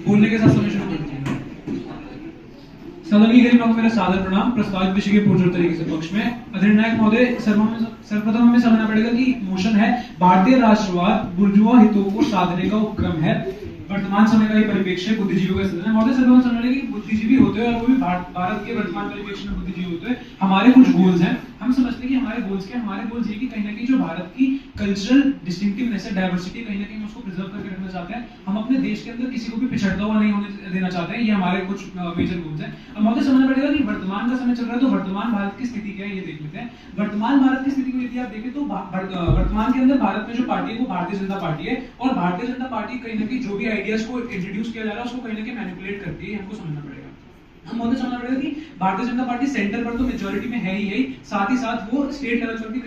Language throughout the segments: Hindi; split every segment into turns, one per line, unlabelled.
बोलने के साथ समय शुरू कर दीजिएगा। सदन की गरीब मेरा सादर प्रणाम। प्रस्तावित विषय के पूर्ण तरीके से पक्ष में अधिनायक महोदय, सर्वप्रथम हमें समझना पड़ेगा कि मोशन है भारतीय राष्ट्रवाद बुर्जुआ हितों को साधने का उपक्रम है। वर्तमान समय का ही परिप्रेक्ष्य बुद्धिजीवियों का सदन है। महोदय, सर्वप्रथम समझना पड़ेगा कि बुद्धिजीवी होते हैं और वो भी भारत के वर्तमान परिप्रेक्ष्य में बुद्धिजीवी होते हैं। हमारे कुछ गोल्स हैं, हम समझते हैं कि हमारे गोल्स क्या, हमारे गोल्स ये कि कहीं ना कहीं जो भारत की कल्चरल डिस्टिंक्टिवनेस है, डाइवर्सिटी, कहीं ना कहीं उसको प्रिजर्व करके रखना चाहते हैं। हम अपने देश के अंदर किसी को भी पिछड़ता हुआ नहीं होने देना चाहते हैं। ये हमारे कुछ मेजर गोल्स हैं। अब महोदय समझना पड़ेगा कि वर्तमान का समय चल रहा है, तो वर्तमान भारत की स्थिति क्या है ये देख लेते हैं। वर्तमान भारत की स्थिति को यदि आप देखें तो वर्तमान के अंदर भारत में जो पार्टी है वो भारतीय जनता पार्टी है, और भारतीय जनता पार्टी कहीं ना कहीं जो भी आइडियाज को इंट्रोड्यूस किया जा रहा है उसको कहीं ना कहीं मैनिपुलेट करती है। हमको समझना पड़ेगा। हम महोदय समझना पड़ेगा कि भारतीय जनता पार्टी सेंटर पर तो मेजोरिटी में है ही, साथ ही साथ वो स्टेट लेवल पर भी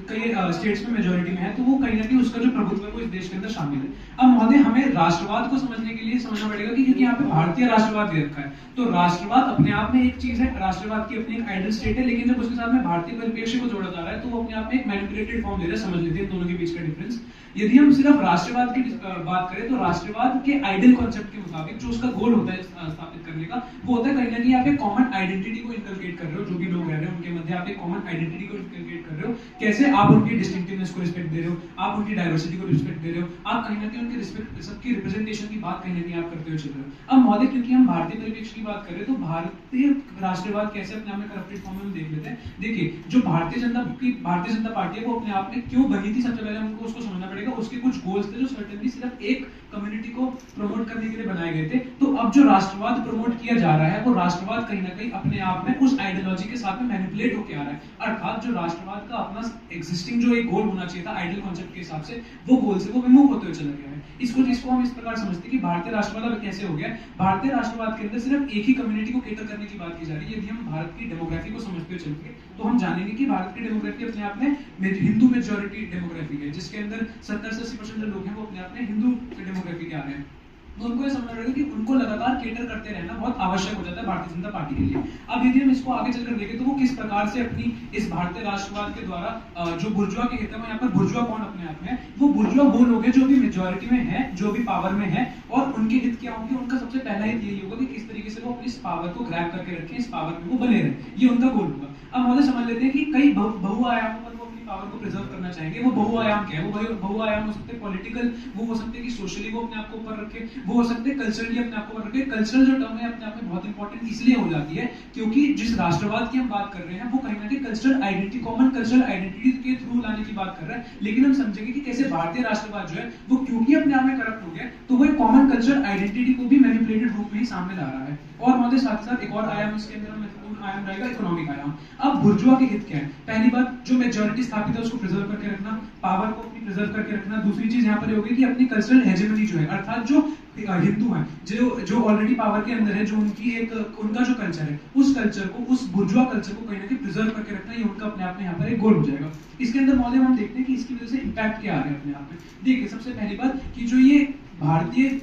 कई स्टेट्स में मेजोरिटी में है, तो वो कहीं ना कहीं उसका जो प्रभुत्व है वो इस देश के अंदर शामिल है। अब महोदय हमें राष्ट्रवाद को समझने के लिए समझना पड़ेगा कि क्योंकि यहाँ पे भारतीय राष्ट्रवाद दे रखा है, तो राष्ट्रवाद अपने आप में एक चीज है, राष्ट्रवाद की अपनी एक आइडल स्टेट है, लेकिन जब उसके साथ में भारतीय परिप्रेक्ष्य को जोड़ा जा रहा है तो वो अपने आप में एक मैनिपुलेटेड फॉर्म ले रहा है। समझ लेते हैं दोनों के बीच का डिफरेंस। यदि हम सिर्फ राष्ट्रवाद की बात करें तो राष्ट्रवाद के आइडल कॉन्सेप्ट के मुताबिक जो उसका गोल होता है स्थापित करने का, वो होता है कहीं ना कहीं आप एक कॉमन आइडेंटिटी को इनकलकेट कर रहे हो। जो भी लोग रह रहे हैं उनके मध्य आप एक कॉमन आइडेंटिटी को इनकलकेट कर रहे हो। कैसे? आप उनकी डिस्टिंक्टिवनेस को रिस्पेक्ट दे रहे हो, आप उनकी डाइवर्सिटी को रिस्पेक्ट दे रहे हो, आप कहीं ना कहीं उनके रिस्पेक्ट, सबकी रिप्रेजेंटेशन की बात कहीं ना कहीं आप करते हुए चल रहे हो। अब महोदय क्योंकि हम भारतीय परिप्रेक्ष्य की बात कर रहे हैं तो भारतीय राष्ट्रवाद कैसे अपने आप में करप्टेड फॉर्म में देख लेते हैं। देखिए, जो भारतीय जनता पार्टी है वो अपने आप में क्यों बनी थी, सबसे पहले हमको उसको समझना पड़ेगा। उसके कुछ गोल्स थे जो सर्टेनली सिर्फ एक कम्युनिटी को प्रमोट करने के लिए बनाए गए थे। तो अब जो राष्ट्रवाद प्रमोट किया जा रहा है वो राष्ट्रवाद कहीं ना कहीं अपने आप में उस आइडियोलॉजी के साथ में मैनिपुलेट होकर आ रहा है। अर्थात जो राष्ट्रवाद का अपना एग्जिस्टिंग जो एक गोल होना चाहिए था आइडियल कॉन्सेप्ट के हिसाब से, वो गोल से वो विमुख होते हुए चला गया है। इसको हम इस प्रकार समझते हैं कि भारतीय राष्ट्रवाद अब कैसे हो गया। भारतीय राष्ट्रवाद के अंदर सिर्फ एक ही कम्युनिटी को केटर करने की बात की जा रही है। यदि हम भारत की डेमोग्राफी को समझते हुए चलेंगे तो हम जानेंगे कि भारत की डेमोग्राफी अपने आप में हिंदू मेजॉरिटी डेमोग्राफी है, जिसके अंदर 70 से 80% जो लोग हैं वो अपने आप में हिंदू डेमोग्राफी के आ रहे हैं। तो उनको ये समझना पड़ेगा कि उनको लगातार केटर करते रहना बहुत आवश्यक हो जाता है भारतीय जनता पार्टी के लिए। अब यदि हम इसको आगे चलकर देखें तो वो किस प्रकार से अपनी इस भारतीय राष्ट्रवाद के द्वारा जो बुर्जुआ के हित में, यहाँ पर बुर्जुआ कौन अपने आप में, वो बुर्जुआ वो लोग हैं जो भी मेजोरिटी में है, जो भी पावर में है, और उनके हित क्या होंगे। उनका सबसे पहला हित यही होगा कि किस तरीके से वो इस पावर को ग्रैब करके रखें, इस पावर में वो बने रहे, ये उनका गोल होगा। अब महोदय समझ लेते हैं कि कई बहुआयामों पर पावर को प्रिजर्व करना चाहेंगे। वो बहुआयाम क्या है? वो बहुआयाम हो सकते हैं पॉलिटिकल, वो हो सकते हैं कि सोशली वो अपने आप को ऊपर रखे, वो हो सकते हैं कल्चरली अपने आप को ऊपर रखे। कल्चरल जो टर्म है अपने आप में बहुत इंपॉर्टेंट इसलिए हो जाती है क्योंकि जिस राष्ट्रवाद की हम बात कर रहे हैं वो कहीं ना कहीं cultural identity, common cultural identity के थ्रू लाने की बात कर रहा है। लेकिन हम समझेंगे कि कैसे भारतीय राष्ट्रवाद जो है वो क्योंकि अपने आप में करप्ट हो गया, तो वो एक कॉमन कल्चरल आइडेंटिटी को भी मैनिपुलेटेड रूप में ही सामने ला रहा है। और महोदय साथ ही साथ एक और आयाम इसके अंदर महत्वपूर्ण आयाम रहेगा, इकोनॉमिक आयाम। अब बुर्जुआ के हित क्या है? पहली बात, जो मेजॉरिटी स्थापित है उसको प्रिजर्व करके रखना, पावर को अपनी प्रिजर्व करके रखना। दूसरी चीज यहाँ पर होगी कि अपनी कल्चरल हेजेमनी जो है, अर्थात जो हिंदू हैं, जो ऑलरेडी पावर के अंदर है, जो उनका जो कल्चर है, उस कल्चर को, उस बुर्जुआ कल्चर को कहीं ना कहीं प्रिजर्व करके रखना, ये उनका अपने आप में यहाँ पर एक गोल हो जाएगा। इसके अंदर महोदय हम देखते हैं कि इसकी वजह से इंपैक्ट क्या आ रहा है अपने आप में। देखिए, सबसे पहली बात कि जो ये भारतीय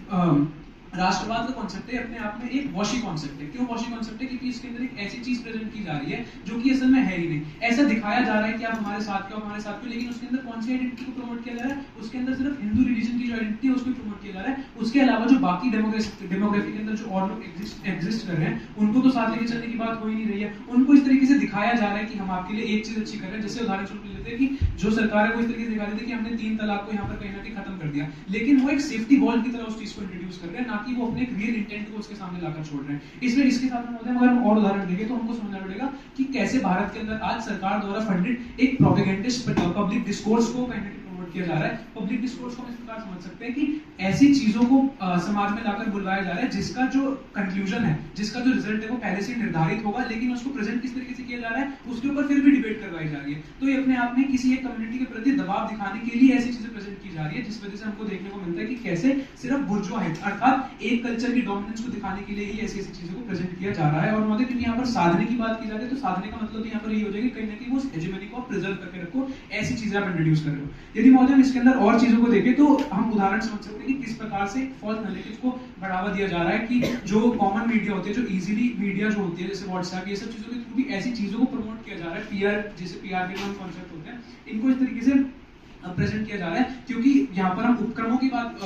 राष्ट्रवाद का कॉन्सेप्ट है अपने आप में एक वॉशी कॉन्सेप्ट है। क्यों वॉशी कॉन्सेप्ट है? क्योंकि इसके अंदर एक ऐसी चीज प्रेजेंट की जा रही है जो कि असल में है ही नहीं। ऐसा दिखाया जा रहा है कि आप हमारे साथ क्यों, हमारे साथ क्यों, लेकिन उसके अंदर कौन सी आइडेंटिटी को प्रमोट किया जा रहा है? उसके अंदर सिर्फ हिंदू रिलीजन की जो आइडेंटिटी है उसको प्रमोट किया जा रहा है। उसके अलावा जो बाकी डेमोग्राफी के अंदर जो और लोग एग्जिस्ट कर रहे हैं उनको तो साथ लेके चलने की बात हो ही नहीं रही है। उनको इस तरीके से दिखाया जा रहा है कि हम आपके लिए एक चीज अच्छी कर रहे हैं। जैसे उदाहरण स्वरूप लेते हैं कि जो सरकार है वो इस तरीके से दिखा रही थी कि हमने 3 तलाक को यहाँ पर कहीं ना कहीं खत्म कर दिया, लेकिन वो एक सेफ्टी वॉल की तरह उस चीज को इंट्रोड्यूस कर रहे हैं, ना कि वो अपने एक रियल इंटेंट को उसके सामने लाकर छोड़ रहे हैं। इसलिए इसके साथ में अगर हम और उदाहरण देखें तो हमको समझना पड़ेगा कि कैसे भारत के अंदर आज सरकार द्वारा फंडेड एक प्रोपेगेंडिस्ट पब्लिक डिस्कोर्स को कहीं ना कहीं प्रमोट प्रमोट किया जा रहा है। पब्लिक डिस्कोर्स को हम इस प्रकार समझ सकते हैं कि ऐसी चीजों को समाज में लाकर बुलवाया जा रहा है जिसका जो कंक्लूजन है, जिसका जो रिजल्ट है वो पहले से निर्धारित होगा, लेकिन उसको प्रेजेंट किस तरीके से किया जा रहा है उसके ऊपर फिर भी डिबेट करवाई जा रही है। तो ये अपने आप में किसी एक कम्युनिटी के प्रति दबाव दिखाने के लिए ऐसी चीजें प्रेजेंट की जा रही है, जिस वजह से हमको देखने को मिलता है कि कैसे सिर्फ बुर्जुआ है अर्थात एक कल्चर की डोमिनेंस को दिखाने के लिए ही ऐसी ऐसी चीजों को प्रेजेंट किया जा रहा है। और महोदय क्योंकि यहाँ पर साधने की बात की जाती है तो साधने का मतलब यहाँ पर ये हो जाएगी कहीं ना कहीं वो हेजेमनी को प्रिजर्व करके रखो, ऐसी चीजें आप इंट्रोड्यूस कर रहे हो। यदि महोदय हम इसके अंदर और चीजों को देखें तो हम उदाहरण समझ सकते हैं कि किस प्रकार से फॉल्स नैरेटिव को बढ़ावा दिया जा रहा है कि जो कॉमन मीडिया होती है, जो इजीली मीडिया जो होती है जैसे व्हाट्सएप, ये सब चीजों के थ्रू भी ऐसी चीजों को प्रमोट किया जा रहा है। पीआर, जैसे पीआर के नाम कॉन्सेप्ट होते हैं, इनको इस तरीके से प्रेजेंट किया जा रहा है क्योंकि यहाँ पर हम उपक्रमों की बात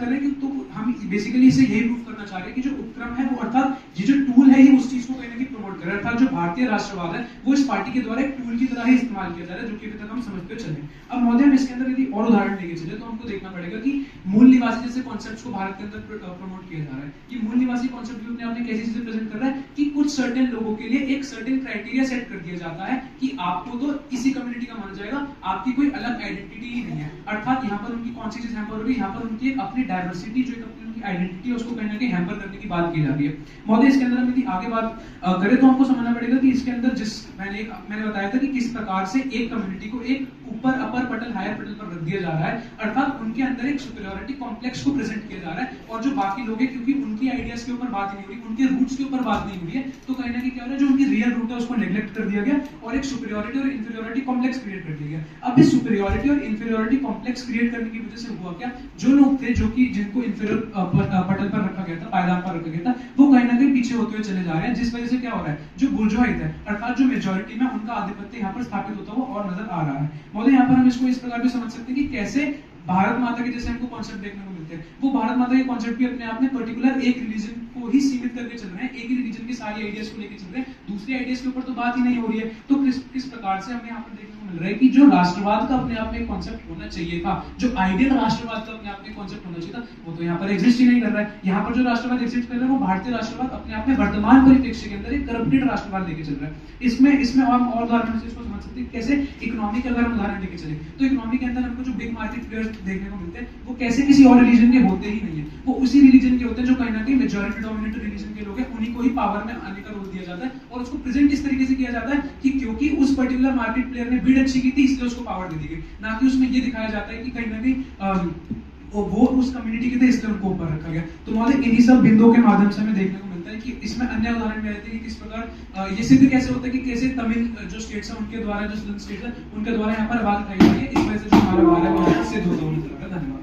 कर रहे हैं कि तो हम बेसिकली इसे यही प्रूव करना चाह रहे हैं कि जो उपक्रम है वो अर्थात ये जो टूल है ये उस चीज को कहीं ना कहीं प्रमोट कर रहा है, अर्थात जो भारतीय राष्ट्रवाद है वो इस पार्टी के द्वारा एक टूल की तरह ही इस्तेमाल किया जा रहा है, जो कि अभी तक हम समझते चले। अब महोदय हम इसके अंदर यदि और उदाहरण लेके चले तो हमको देखना पड़ेगा कि मूल निवासी जैसे कॉन्सेप्ट्स को भारत के अंदर प्रमोट किया जा रहा है कि मूल निवासी कॉन्सेप्ट भी अपने आपने कैसी चीजें प्रेजेंट कर रहा है कि कुछ सर्टेन लोगों के लिए एक सर्टेन क्राइटेरिया सेट कर दिया जाता है कि आपको तो इसी कम्युनिटी का माना जाएगा, आपकी कोई अलग आइडेंटिटी ही नहीं है। अर्थात यहाँ पर उनकी कौन सी चीज हैम्पर हो रही है, यहाँ पर उनकी अपनी डाइवर्सिटी जो उनकी आइडेंटिटी है उसको कहीं ना कहीं हैम्पर करने की बात की जा रही है। महोदय इसके अंदर हम यदि आगे बात करें तो हमको समझना पड़ेगा कि इसके अंदर जिस मैंने बताया था कि किस प्रकार से एक कम्युनिटी को एक ऊपर अपर पटल हायर पटल पर रख दिया जा रहा है, अर्थात उनके अंदर एक सुपीरियरिटी कॉम्प्लेक्स को प्रेजेंट किया जा रहा है और जो बाकी लोग हैं क्योंकि उनकी आइडियाज के ऊपर बात नहीं हो रही, उनके रूट्स के ऊपर बात नहीं हो रही है, तो कहीं ना कहीं क्या हो रहा है जो उनकी रियल रूट है उसको नेग्लेक्ट कर दिया गया और एक सुपीरियरिटी और इंफीरियरिटी कॉम्प्लेक्स क्रिएट कर दिया गया। अब इस सुपीरियरिटी और इंफीरियरिटी कॉम्प्लेक्स क्रिएट करने की वजह से हुआ क्या, जो लोग थे जो कि जिनको इंफीरियर पटल पर रखा गया था, पायदान पर रखा गया था, वो कहीं ना कहीं पीछे होते हुए चले जा रहे हैं, जिस वजह से क्या हो रहा है जो बुर्जुआई है अर्थात जो मेजॉरिटी में उनका आधिपत्य यहाँ पर स्थापित होता हुआ और नजर आ रहा है। महोदय यहाँ पर हम इसको इस प्रकार भी समझ सकते हैं कि कैसे भारत माता के जैसे हमको कॉन्सेप्ट देखने को मिलते हैं, वो भारत माता के कॉन्सेप्ट भी अपने आप में पर्टिकुलर एक रिलीजन को ही सीमित करके चल रहे हैं, एक ही रिलीजन की सारी आइडियाज को लेकर चल रहे हैं, दूसरी आइडियाज के ऊपर तो बात ही नहीं हो रही है। तो किस प्रकार से हमें यहाँ पर देखने को मिल रहा है कि जो राष्ट्रवाद का अपने आप में कॉन्सेप्ट होना चाहिए था, जो आइडियल राष्ट्रवाद का अपने आप में कॉन्सेप्ट होना चाहिए था, वो तो यहाँ पर एग्जिस्ट ही नहीं कर रहा है। यहाँ पर जो राष्ट्रवाद एग्जिस्ट कर रहा है वो भारतीय राष्ट्रवाद अपने आप में वर्तमान परिप्रेक्ष्य के अंदर एक करप्टेड राष्ट्रवाद लेके चल रहा है। इसमें हम और उदाहरण से इसको समझ सकते हैं कैसे इकोनॉमी का अगर हम उदाहरण लेके चले तो इकोनॉमी के अंदर हमको जो बिग मार्केट प्लेयर्स देखने को मिलते हैं वो कैसे किसी और रिलीजन के होते ही नहीं है, वो उसी रिलीजन के होते हैं जो कहीं ना कहीं मेजॉरिटी डोमिनेटेड रिलीजन के लोग हैं, उन्हीं को ही पावर में आने का रोल दिया जाता है और उसको प्रेजेंट इस तरीके से किया जाता है कि क्योंकि उस पर्टिकुलर मार्केट प्लेयर ने बिड अच्छी की थी इसलिए उसको पावर दे दी गई, ना कि उसमें ये दिखाया जाता है कि कहीं ना कहीं वो उस कम्युनिटी के थे इसलिए उनको ऊपर रखा गया। तो मतलब इन्हीं सब बिंदुओं के माध्यम से हमें देखने को मिलता है कि इसमें अन्य उदाहरण भी रहते हैं कि किस प्रकार ये सिद्ध कैसे होता है कि कैसे तमिल जो स्टेट्स है उनके द्वारा जो सदन स्टेट्स है उनके द्वारा यहाँ पर आवाज उठाई जा रही है, इस वजह से जो हमारा वार है वो सिद्ध होता हुआ। धन्यवाद।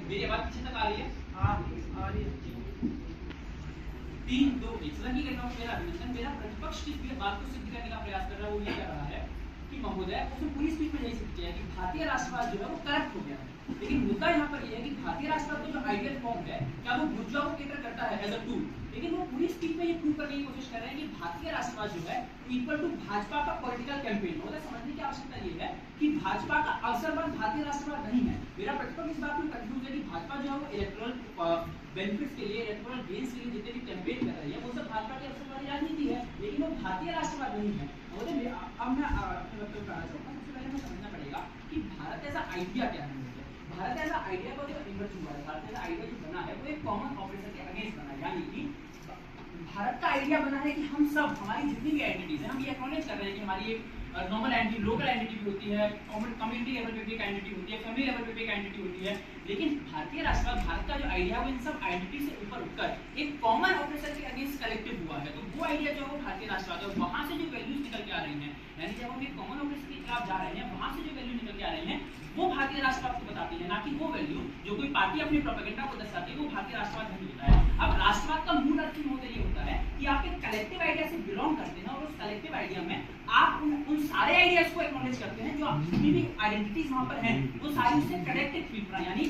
मेरी आवाज पीछे तक आ रही है? हाँ आ रही है। 3 2 1 सदन की घटनाओं में मेरा अभिनंदन। मेरा प्रतिपक्ष जिस बात को सिद्ध करने का प्रयास कर रहा है वो ये कह रहा है कि महोदय उसने पूरी स्पीच में यही सिद्ध किया है कि भारतीय राष्ट्रवाद जो है वो करप्ट हो गया है, लेकिन मुद्दा यहाँ पर ये है कि भारतीय राष्ट्रवाद का जो आइडियल फॉर्म है क्या वो बुर्जुआ को केटर करता है एज अ टूल, लेकिन वो पूरी स्पीच में ये प्रूव करने की कोशिश कर रहे हैं कि भारतीय राष्ट्रवाद जो है इक्वल टू भाजपा का पॉलिटिकल कैंपेन। मतलब समझने की आवश्यकता ये है कि भाजपा का अवसरवाद भारतीय राष्ट्रवाद नहीं है। मेरा प्रतिपक्ष इस बात में कंफ्यूज है कि भाजपा जो है वो इलेक्टोरल बेनिफिट्स के लिए, इलेक्टोरल गेन्स के लिए जितने भी कैंपेन कर रही है वो सब भाजपा की अवसरवादी राजनीति है, लेकिन वो भारतीय राष्ट्रवाद नहीं है। अब मैं अपने वक्तव्य में आना चाहूंगा। सबसे पहले हमें समझना पड़ेगा कि भारत ऐसा आइडिया क्या है। भारत ऐसा आइडिया को जो इमर्ज हुआ है, भारत ऐसा आइडिया जो बना है वो एक कॉमन ऑपरेशन के अगेंस्ट बना है, यानी कि भारत का आइडिया बना है कि हम सब, हमारी जितनी भी आइडेंटिटीज हैं, हम ये एक्नॉलेज कर रहे हैं कि हमारी एक नॉर्मल आइडेंटिटी, लोकल आइडेंटिटी भी होती है, कम्युनिटी लेवल पे भी एक आइडेंटिटी होती है, फैमिली लेवल पे भी एक आइडेंटिटी होती है, लेकिन भारतीय राष्ट्रवाद, भारत का जो आइडिया है वो इन सब आइडेंटिटी से ऊपर उठकर एक कॉमन ऑपरेशन के अगेंस्ट कलेक्टिव हुआ है। तो वो आइडिया जो है वो भारतीय राष्ट्रवाद है और वहां से जो वैल्यूज निकल के आ रही हैं, यानी जब हम एक कॉमन ऑपरेशन के खिलाफ जा रहे हैं वहां से जो वैल्यू निकल के आ रही हैं वो भारतीय राष्ट्रवाद को बताती है, ना कि वो वैल्यू जो कोई पार्टी अपने प्रोपेगेंडा को दर्शाती है वो भारतीय राष्ट्रवाद नहीं होता है। अब राष्ट्रवाद का मूल अर्थ ये होता है कि आप एक कलेक्टिव आइडिया से बिलोंग करते हैं और उस कलेक्टिव आइडिया में आप उन सारे आइडियाज को एक्नॉलेज करते हैं जो आप जितनी भी आइडेंटिटीज वहां पर हैं वो सारी उससे कनेक्टेड फील कर, यानी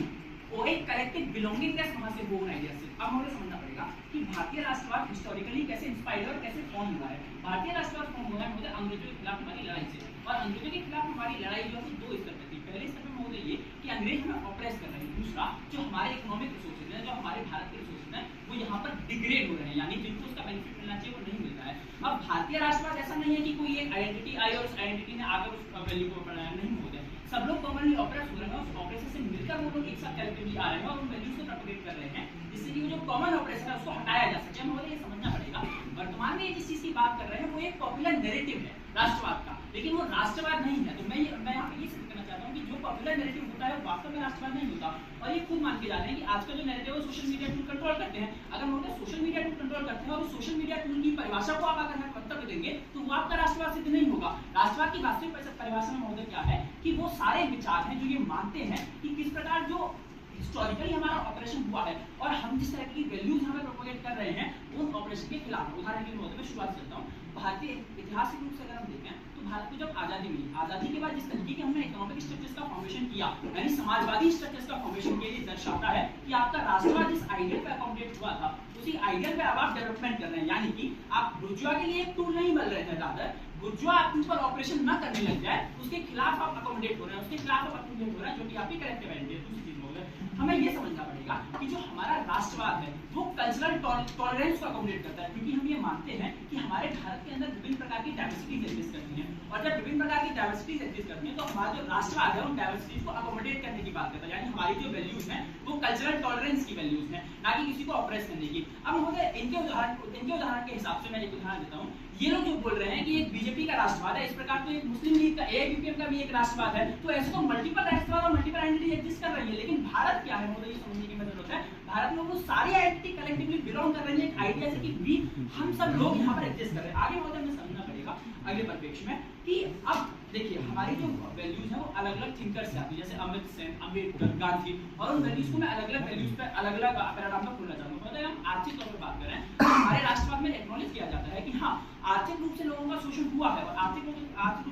वो एक कलेक्टिव बिलोंगिंगनेस वहां से वो आइडिया से। अब हमें समझना पड़ेगा कि भारतीय राष्ट्रवाद हिस्टोरिकली कैसे इंस्पायर्ड और कैसे फॉर्म हुआ है। भारतीय राष्ट्रवाद फॉर्म हुआ है महोदय अंग्रेजों के खिलाफ हमारी लड़ाई से, और अंग्रेजों के खिलाफ हमारी लड़ाई जो है 2 स्तर पे थी। पहले स्तर में महोदय ये कि अंग्रेज हमें ऑप्रेस कर रहे हैं, दूसरा जो हमारे इकोनॉमिक रिसोर्सेज हैं, जो हमारे भारत के रिसोर्सेज हैं वो यहाँ पर डिग्रेड हो रहे हैं, यानी जिनको उसका बेनिफिट मिलना चाहिए वो नहीं मिल रहा है। अब भारतीय राष्ट्रवाद ऐसा नहीं है कि कोई एक आइडेंटिटी आई और उस आइडेंटिटी ने आकर उस वैल्यू को अपनाया, नहीं होता है। सब लोग कॉमनली ऑपरेट हो रहे हैं, उस ऑपरेशन से मिलकर वो लोग एक साथ कलेक्टिवली आ रहे हैं और उन वैल्यूज को प्रोपेगेट कर रहे हैं, जिससे कि वो जो कॉमन ऑपरेशन है उसको हटाया जा सके। हमें ये समझना पड़ेगा वर्तमान में जिस चीज की बात कर रहे हैं वो एक पॉपुलर नैरेटिव है राष्ट्रवाद का, लेकिन वो राष्ट्रवाद नहीं है। तो मैं यहाँ पे ये सिद्ध करना चाहता हूँ कि जो पॉपुलर नैरेटिव होता है वो वास्तव में राष्ट्रवाद नहीं होता। और ये खुद मान के जा रहे हैं कि आज का जो नैरेटिव है सोशल मीडिया टूल कंट्रोल करते हैं। अगर वो सोशल मीडिया टूल कंट्रोल करते हैं और सोशल मीडिया टूल की परिभाषा को आप अगर वक्तव्य देंगे तो वो आपका राष्ट्रवाद सिद्ध नहीं होगा। राष्ट्रवाद की वास्तविक परिभाषा में महोदय क्या है कि वो सारे विचार हैं जो ये मानते हैं कि किस प्रकार जो हिस्टोरिकली हमारा ऑपरेशन हुआ है और हम जिस तरह की वैल्यूज यहाँ पे प्रोपेगेट कर रहे हैं उन ऑपरेशन के खिलाफ। उदाहरण के लिए मैं शुरुआत करता हूँ। भारतीय ऐतिहासिक रूप से अगर हम देखें तो भारत को जब आजादी मिली, आजादी के बाद जिस तरीके के हमने इकोनॉमिक स्ट्रक्चर्स का फॉर्मेशन किया, यानी समाजवादी स्ट्रक्चर्स का फॉर्मेशन के लिए दर्शाता है कि आपका राष्ट्रवाद जिस आइडियल पे अकोमोडेट हुआ था उसी आइडियल पे अब आप डेवलपमेंट कर रहे हैं। यानी कि आप बुर्जुआ के लिए एक टूल नहीं बन रहे थे, रादर बुर्जुआ आपके ऊपर ऑपरेशन न करने लग जाए उसके खिलाफ आप अकोमोडेट हो रहे हैं, उसके खिलाफ आप अकोमोडेट हो रहे हैं, जो कि आपकी कलेक्टिव आइडेंटिटी है। दूसरी चीज हमें ये समझना पड़ेगा कि जो हमारा राष्ट्रवाद है वो कल्चरल टॉलरेंस को अकोमोडेट करता है, क्योंकि हम ये मानते हैं कि हमारे भारत के अंदर विभिन्न प्रकार की डाइवर्सिटीज एग्जिस्ट करती हैं और जब विभिन्न प्रकार की डाइवर्सिटीज एग्जिस्ट करती हैं तो हमारा जो राष्ट्रवाद है उन डाइवर्सिटीज को अकोमोडेट करने की बात करता है। यानी हमारी जो वैल्यूज हैं वो कल्चरल टॉलरेंस की वैल्यूज हैं, ना कि किसी को ऑपरेस करने की। अब महोदय इनके उदाहरण के हिसाब से मैं एक उदाहरण देता हूँ। ये लोग जो बोल रहे हैं कि एक बीजेपी का राष्ट्रवाद है, इस प्रकार तो एक मुस्लिम लीग का एबीपीएम का भी एक राष्ट्रवाद है, तो ऐसे तो मल्टीपल राष्ट्रवाद और मल्टीपल आइडेंटिटी एग्जिस्ट कर रही है। लेकिन भारत क्या है मुझे ये समझने की जरूरत है। भारत में वो सारी आइडेंटिटी कलेक्टिवली बिलोंग कर रही है एक आइडिया से कि भी हम सब लोग यहाँ पर एग्जिस्ट कर रहे हैं। आगे मुझे हमें समझना पड़ेगा अगले परिप्रेक्ष्य में कि अब देखिए हमारी जो वैल्यूज है वो अलग अलग थिंकर्स से आती है, जैसे अमित सेन, अम्बेडकर, गांधी, और उन वैल्यूज को मैं अलग अलग वैल्यूज पे अलग अलग पैराडाइम में खोलना चाहूंगा। मतलब हम आर्थिक तौर पर बात करें तो हमारे राष्ट्रवाद में एक्नॉलेज किया जाता है कि हाँ आर्थिक रूप से लोगों का शोषण हुआ है और आर्थिक रूप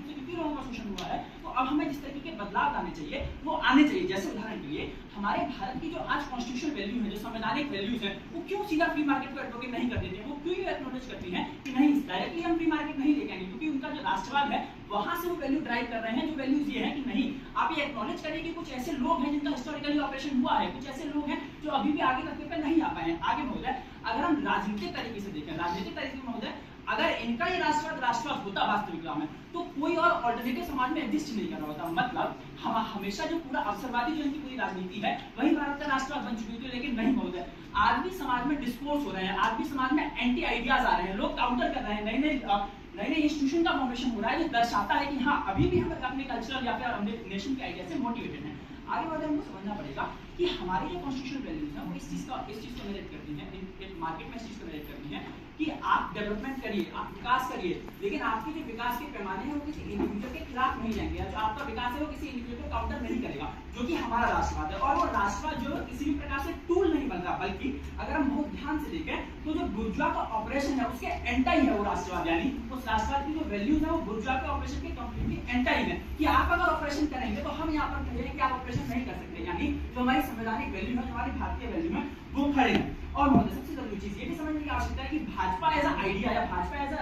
से क्योंकि लोगों का शोषण हुआ है तो अब हमें जिस तरीके के बदलाव लाने चाहिए वो आने चाहिए। जैसे उदाहरण के लिए हमारे भारत की जो आज कॉन्स्टिट्यूशनल वैल्यू है, जो संवैधानिक वैल्यूज है, वो क्यों सीधा फ्री मार्केट को एडवोकेट नहीं कर देती है? वो क्यों ये एक्नॉलेज करती हैं कि नहीं डायरेक्टली हम फ्री मार्केट नहीं लेके आएंगे, क्योंकि उनका जो राष्ट्रवाद है वहां से वो वैल्यू ड्राइव कर रहे हैं। जो वैल्यूज ये है कि नहीं आप ये एक्नॉलेज करें कि कुछ ऐसे लोग हैं जिनका हिस्टोरिकली ऑपरेशन हुआ है, कुछ ऐसे लोग हैं जो अभी भी आगे तक पे नहीं आ पाए हैं। आगे महोदय अगर हम राजनीतिक तरीके से देखें, राजनीतिक तरीके से महोदय अगर इनका ये राष्ट्रवाद होता वास्तविकता में तो कोई और ऑल्टरनेटिव समाज में एग्जिस्ट नहीं कर रहा होता। मतलब हम हमेशा जो पूरा अवसरवादी जो इनकी पूरी राजनीति है वही भारत का राष्ट्रवाद बन चुकी थी। लेकिन नहीं महोदय, आज भी समाज में डिस्कोर्स हो रहे हैं, आज भी समाज में एंटी आइडियाज आ रहे हैं, लोग काउंटर कर रहे हैं, नए इंस्टीट्यूशन का फॉर्मेशन हो रहा है जो दर्शाता है कि हाँ अभी भी हम अपने कल्चरल या फिर अपने नेशन के आइडिया से मोटिवेटेड हैं। आगे बढ़ते हमको समझना पड़ेगा कि हमारी जो कॉन्स्टिट्यूशनल वैल्यूज है वो इस चीज को नरेट करती हैं, एक मार्केट में इस चीज को नरेट करती हैं कि आप डेवलपमेंट करिए, आप विकास करिए, लेकिन आपके जो विकास के पैमाने हैं वो किसी इंडिविजुअल के खिलाफ नहीं जाएंगे, या जो आपका विकास है वो किसी इंडिविजुअल को काउंटर नहीं करेगा, जो कि हमारा राष्ट्रवाद है। और वो राष्ट्रवाद जो है किसी भी प्रकार से टूल नहीं बन रहा, बल्कि अगर हम बहुत ध्यान से देखें तो जो बुर्जुआ का ऑपरेशन है उसके एंटा ही है वो राष्ट्रवाद। यानी उस राष्ट्रवाद की जो वैल्यूज है वो बुर्जुआ के ऑपरेशन के कंप्लीटली एंटा ही है कि आप अगर ऑपरेशन करेंगे तो हम यहाँ पर कहेंगे कि आप ऑपरेशन नहीं कर सकते। यानी जो हमारी संवैधानिक वैल्यू है, हमारी भारतीय वैल्यू है, वो खड़े हैं। और सबसे जरूरी चीज ये भी समझने की आवश्यकता है कि भाजपा एज आइडिया या भाजपा एज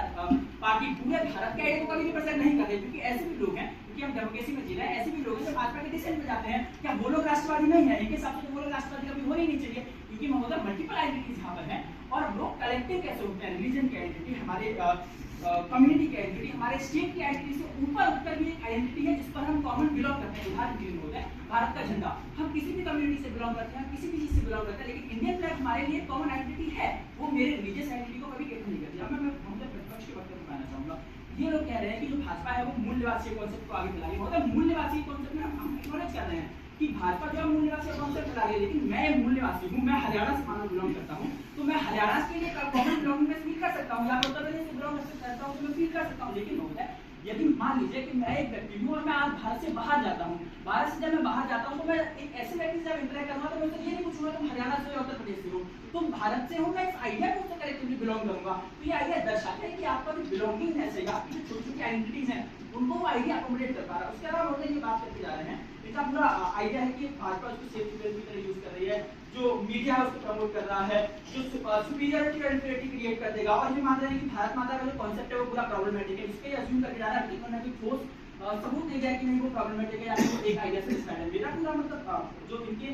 पार्टी पूरे भारत के आइडिया को कभी भी प्रेजेंट नहीं कर रही, क्योंकि ऐसे भी लोग हैं, क्योंकि हम डेमोक्रेसी में जी रहे हैं, ऐसे भी लोग हैं जो भाजपा के डिसेंट में जाते हैं। क्या वो लोग राष्ट्रवादी नहीं है? इनके हिसाब से वो लोग राष्ट्रवादी कभी होने ही नहीं चाहिए, क्योंकि महोदय मल्टीपल आइडेंटिटीज यहाँ पर है। और लोग कलेक्टिव कैसे होते हैं? रिलीजन की आइडेंटिटी, हमारे कम्युनिटी की आइडेंटिटी, हमारे स्टेट की आइडेंटिटी से ऊपर उठकर भी एक आइडेंटिटी है जिस पर हम कॉमन बिलोंग करते हैं। उदाहरण के लिए होता है भारत का झंडा, हम किसी भी कम्युनिटी से बिलोंग करते हैं, किसी भी चीज से बिलोंग करते हैं, लेकिन इंडियन फ्लैग हमारे लिए कॉमन आइडेंटिटी है, वो मेरे रिलीजियस आइडेंटिटी को कभी कैसे नहीं करती। अब मैं प्रतिपक्ष के वक्त बताना चाहूंगा। ये लोग कह रहे हैं कि जो भाजपा है वो मूल्यवादी कॉन्सेप्ट को आगे फैला रही है। मतलब मूल्यवादी कॉन्सेप्ट में हम एक्नॉलेज कर रहे हैं कि भाजपा जो है मूल्यवादी कॉन्सेप्ट फैला रही है, लेकिन मैं मूल्यवादी हूँ, मैं हरियाणा से मानो बिलोंग करता हूँ, तो मैं हरियाणा के लिए कॉमन बिलोंगिंग में फील कर सकता हूँ, या उत्तर प्रदेश से बिलोंग करता हूँ तो मैं फील कर सकता हूँ। लेकिन होता है यदि मान लीजिए कि मैं एक व्यक्ति हूँ और मैं आज भारत से बाहर जाता हूँ, भारत से जब मैं बाहर जाता हूँ तो मैं एक ऐसे व्यक्ति से जब इंटरेक्ट करूँगा तो मैं उनसे ये नहीं पूछूंगा तुम हरियाणा से या उत्तर प्रदेश से हो, तुम भारत से हो, मैं इस आइडिया को कलेक्टिवली बिलोंग करूंगा। तो ये आइडिया दर्शाता है कि आपका जो बिलोंगिंगनेस है, आपकी जो छोटी छोटी आइडेंटिटीज हैं उनको वो आइडिया अकोमोडेट कर पा रहा है। उसके अलावा हम ये बात करते जा रहे हैं, इसका पूरा आइडिया है कि भाजपा उसको सेफ की तरह यूज कर रही है, जो मीडिया है उसको प्रमोट कर रहा है, जो सुपीरियरिटी और इन्फीरियरिटी क्रिएट कर देगा, और ये मान रहे हैं कि भारत माता का जो कॉन्सेप्ट है वो पूरा प्रॉब्लमेटिक है। इसके अज्यूम करके जा रहा है कि कोई ना कोई ठोस सबूत दे दिया कि नहीं वो प्रॉब्लमेटिक है या फिर वो एक आइडिया से स्टैंड है। मेरा पूरा मतलब जो इनके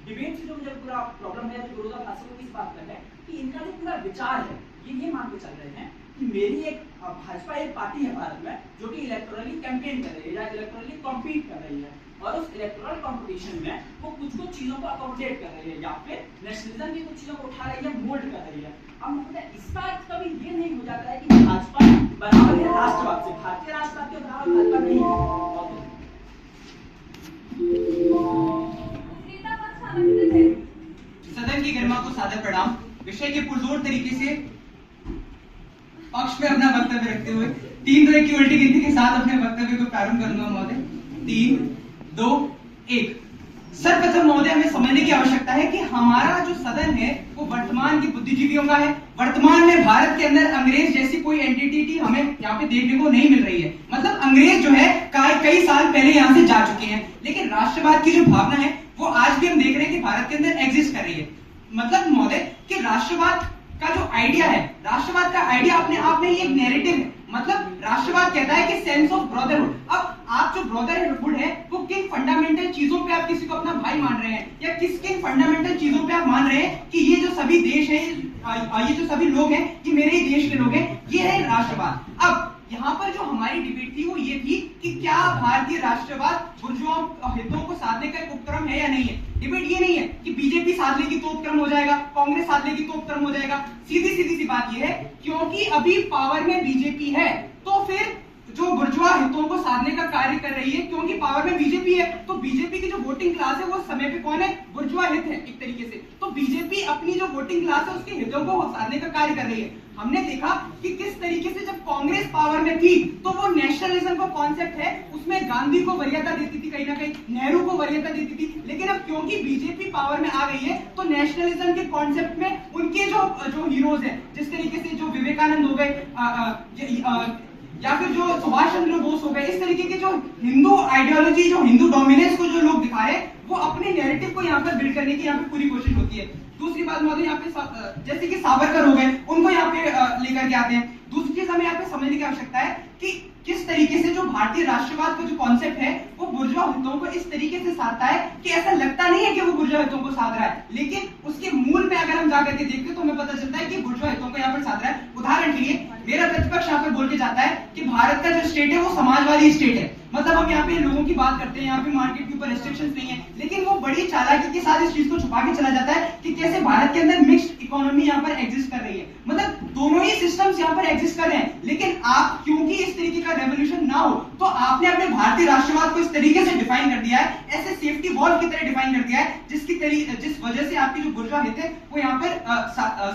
डिबेट से जो मुझे पूरा प्रॉब्लम है, जो विरोधाभास है, वो इस बात का है कि इनका जो पूरा विचार है ये मान के चल रहे हैं कि मेरी एक भाजपा एक पार्टी है भारत में जो कि इलेक्टोरली कैंपेन कर रही है या इलेक्टोरली कॉम्पीट कर रही है, और उस इलेक्टोरल कंपटीशन में वो कुछ चीजों को अकोमोडेट कर रही है या फिर नेशनलिज्म की कुछ चीजों को उठा रही है, मोल्ड कर रही है। अब मतलब इसका अर्थ कभी ये नहीं हो जाता है कि भाजपा बराबर है राष्ट्रवाद से, भारतीय राष्ट्रवाद के बराबर भाजपा नहीं है।
सदन की गरिमा को सादर प्रणाम। विषय के पुरजोर तरीके से पक्ष में अपना वक्तव्य रखते हुए 3-2-1 की उल्टी गिनती के साथ अपने वक्तव्य को प्रारंभ करूंगा महोदय। 3, 2, 1। सर्वप्रथम महोदय हमें समझने की आवश्यकता है कि हमारा जो सदन है वो वर्तमान के बुद्धिजीवियों का है। वर्तमान में भारत के अंदर अंग्रेज जैसी कोई एंटिटी हमें यहाँ पे देखने को नहीं मिल रही है। मतलब अंग्रेज जो है कई साल पहले यहाँ से जा चुके हैं, लेकिन राष्ट्रवाद की जो भावना है वो आज भी हम देख रहे हैं कि भारत के अंदर एग्जिस्ट कर रही है। मतलब महोदय कि राष्ट्रवाद का जो आइडिया है, राष्ट्रवाद का आइडिया अपने आप में ही एक नैरेटिव है। मतलब राष्ट्रवाद कहता है कि सेंस ऑफ ब्रदरहुड। अब आप जो ब्रदरहुड है वो किन फंडामेंटल चीजों पे आप किसी को अपना भाई मान रहे हैं, या किन फंडामेंटल चीजों पे आप मान रहे हैं कि ये जो सभी देश है, ये जो सभी लोग हैं ये मेरे ही देश के लोग हैं, ये है राष्ट्रवाद। अब यहाँ पर जो हमारी डिबेट थी वो ये थी कि क्या भारतीय राष्ट्रवाद बुर्जुआ हितों को साधने का एक उपक्रम है या नहीं है। डिबेट ये नहीं है कि बीजेपी साध लेगी तो उपक्रम हो जाएगा, कांग्रेस साध लेगी तो उपक्रम हो जाएगा। सीधी सी बात ये है, क्योंकि अभी पावर में बीजेपी है तो फिर जो बुर्जुआ हितों को साधने का कार्य कर रही है, क्योंकि पावर में बीजेपी है तो बीजेपी की जो वोटिंग क्लास है वो समय पे कौन है, बुर्जुआ हित है एक तरीके से। तो बीजेपी अपनी जो वोटिंग क्लास है उसके हितों को साधने का कार्य कर रही है। हमने देखा कि किस तरीके से जब कांग्रेस पावर में थी तो वो नेशनलिज्म का कॉन्सेप्ट है उसमें गांधी को वरीयता देती थी, कहीं ना कहीं नेहरू को वरीयता देती थी। लेकिन अब क्योंकि बीजेपी पावर में आ गई है तो नेशनलिज्म के कॉन्सेप्ट में उनके जो हीरोज हैं, जिस तरीके से जो विवेकानंद हो गए या फिर जो सुभाष चंद्र बोस हो गए, इस तरीके की जो हिंदू आइडियोलॉजी, जो हिंदू डोमिनेंस को जो लोग दिखा रहे हैं वो अपने नैरेटिव को यहाँ पर बिल्ड करने की यहाँ पे पूरी कोशिश होती है। दूसरी बात महोदय यहाँ पे जैसे कि सावरकर हो गए, उनको यहाँ पे लेकर के आते हैं। दूसरी चीज हमें यहाँ पे समझने की आवश्यकता है कि किस तरीके से जो भारतीय राष्ट्रवाद का जो कॉन्सेप्ट है वो बुर्जुआ हितों को इस तरीके से साधता है कि ऐसा लगता नहीं है कि वो बुर्जुआ हितों को साध रहा है, लेकिन उसके मूल में अगर हम जाकर के देखते तो हमें पता चलता है कि बुर्जुआ हितों को यहाँ पर साध रहा है। उदाहरण के लिए मेरा प्रतिपक्ष यहाँ पर बोल के जाता है कि भारत का जो स्टेट है वो समाजवादी स्टेट है। मतलब हम यहाँ पे लोगों की बात करते हैं, यहाँ पे मार्केट के ऊपर रेस्ट्रिक्शंस नहीं है, लेकिन वो बड़ी चालाकी के साथ इस चीज को छुपा के चला जाता है कि कैसे भारत के अंदर मिक्स्ड इकोनॉमी यहाँ पर एग्जिस्ट कर रही है। मतलब दोनों ही सिस्टम्स यहाँ पर एग्जिस्ट कर रहे हैं, लेकिन आप क्योंकि इस तरीके का रेवोल्यूशन ना हो तो आपने अपने भारतीय राष्ट्रवाद को इस तरीके से डिफाइन कर दिया है, ऐसे सेफ्टी वॉल की तरह डिफाइन कर दिया है जिस वजह से आपकी जो बुर्जुआ हित है वो यहाँ पर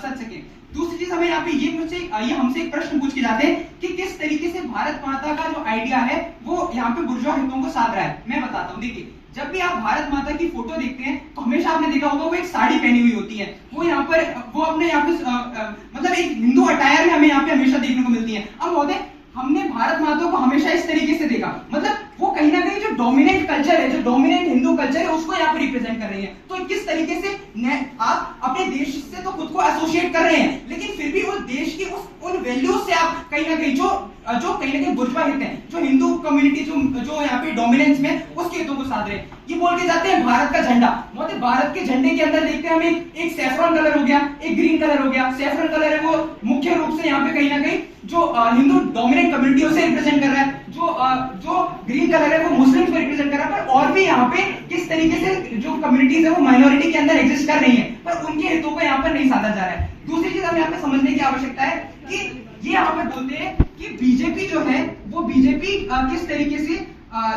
सच सके। दूसरी चीज हमें यहाँ पे ये हमसे एक प्रश्न पूछ के जाते हैं कि किस तरीके से भारत माता का जो आइडिया है वो यहाँ पे बुर्जुआ हितों को साध रहा है। मैं बताता हूँ। देखिए, जब भी आप भारत माता की फोटो देखते हैं तो हमेशा आपने देखा होगा वो एक साड़ी पहनी हुई होती है, वो यहाँ पर वो अपने यहाँ पे मतलब एक हिंदू अटायर में हमें यहाँ पे हमेशा देखने को मिलती है। अब महोदय हमने भारत माता को हमेशा इस तरीके से देखा, मतलब वो कहीं ना कहीं जो डोमिनेंट कल्चर है, जो डोमिनेंट हिंदू कल्चर है उसको यहाँ पे रिप्रेजेंट कर रही है। तो किस तरीके से आप अपने देश से तो खुद को एसोसिएट कर रहे हैं, लेकिन फिर भी उस देश की उन वैल्यूज से आप कहीं ना कहीं जो कहीं ना कहीं बुर्जुआ हित है, जो हिंदू कम्युनिटी जो यहाँ पे डोमिनेंस में उसके हितों को साध रहे हैं। ये बोल के जाते हैं भारत का झंडा। मतलब भारत के झंडे के अंदर देखते हैं हमें एक सैफरन कलर हो गया, एक ग्रीन कलर हो गया। सैफरन कलर है वो मुख्य रूप से यहाँ पे कहीं ना कहीं जो हिंदू डोमिनेंट कम्युनिटी से रिप्रेजेंट कर रहा है, जो ग्रीन कलर है वो मुस्लिम्स को रिप्रेजेंट कर रहा है। पर और भी यहाँ पे किस तरीके से जो कम्युनिटीज है वो माइनॉरिटी के अंदर एग्जिस्ट कर रही है, पर उनके हितों को यहाँ पर नहीं साधा जा रहा है। दूसरी चीज हमें यहाँ पे समझने की आवश्यकता है कि ये यहाँ पर बोलते हैं कि बीजेपी जो है वो बीजेपी किस तरीके से